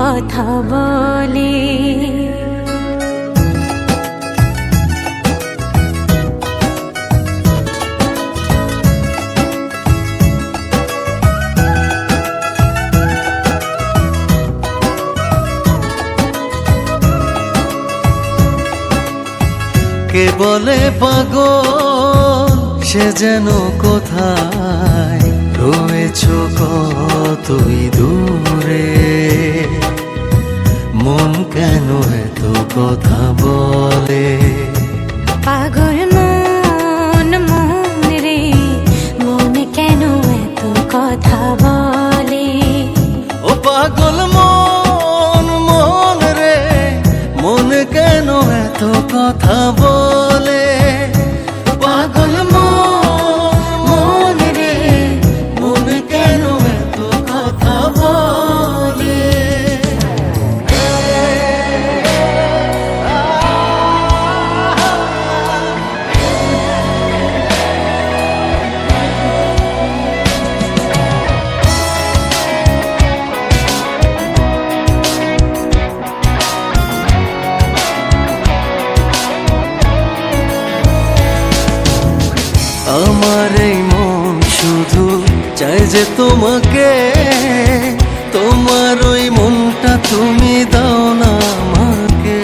কথা বলে। কে বলে পাগল সে যেন কোথায় রয়েছ কতই দূরে, মন কেন এত কথা বলে। পাগল মন মন রে, মন কেন এত কথা বলে। ও পাগল মন মন রে, মন কেন এত কথা বলে। পাগল মন রে, মন কেন এত কথা বলে। আমার এই মন শুধু চাই যে তোমাকে, তোমার ওই মনটা তুমি দাও না আমাকে।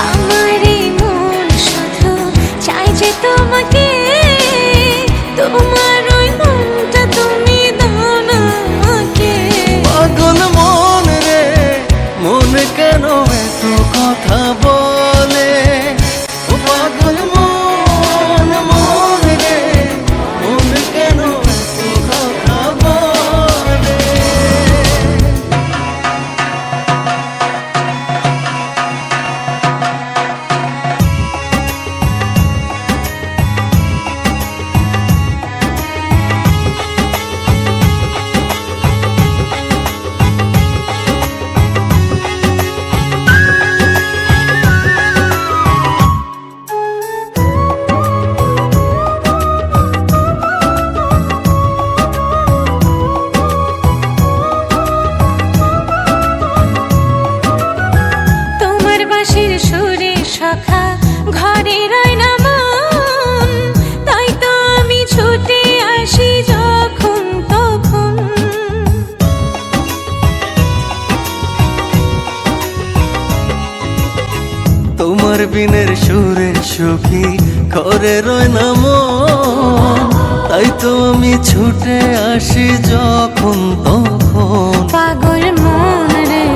আমার এই মন শুধু চাই যে তোমাকে, তোমার ওই মনটা তুমি দাও না আমাকে। পাগল মন রে, মন কেন এত কথা বলে। ও পাগল মন মন রে, মন কেন এত কথা বলে। সুরে সখা ঘরে রয় না মন, তাই তো আমি ছুটে আসি যখন তখন। তোমার বিনের সুরে সখী ঘরে রয় না মন, তাই তো আমি ছুটে আসি যখন তখন। পাগল মন রে,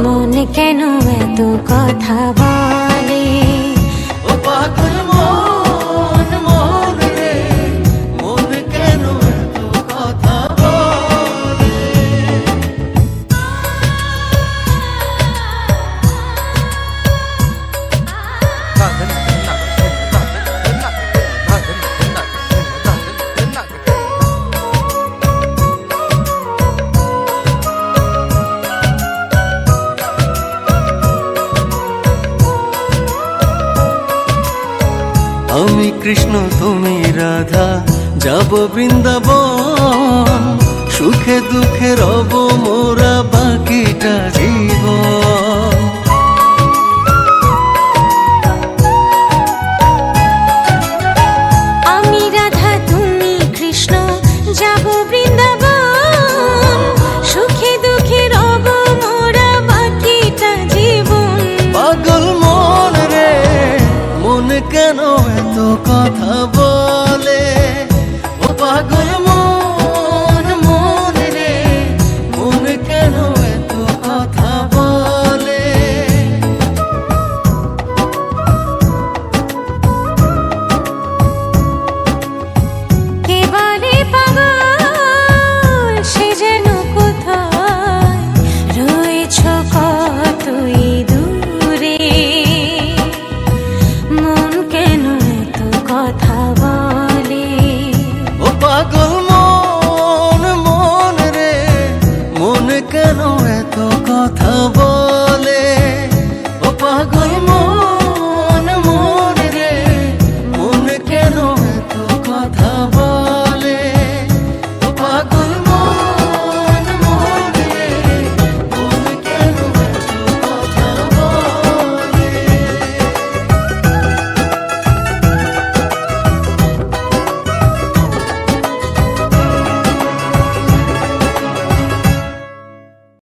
মন কেন এত কথা বলে। ও পাগল মন মন রে, মন কেন এত কথা বলে। আমি কৃষ্ণ তুমি রাধা, যাব বৃন্দাবন, সুখে দুঃখে রব মোরা বাকিটা জীবন। আমি রাধা তুমি কৃষ্ণ, যাব বৃন্দাবন, সুখে দুঃখে রব মোরা বাকিটা জীবন। পাগল মন রে, মন কেন এত কথা বলে। ও পাগল মন মন রে, মন কেন এত কথা বলে। কে বলে পাগল সে যেন কোথায় রয়েছ কতই দূরে, মন কেন এত কথা বলে। ও পাগল মন মন রে, মন কেন এত কথা বলে।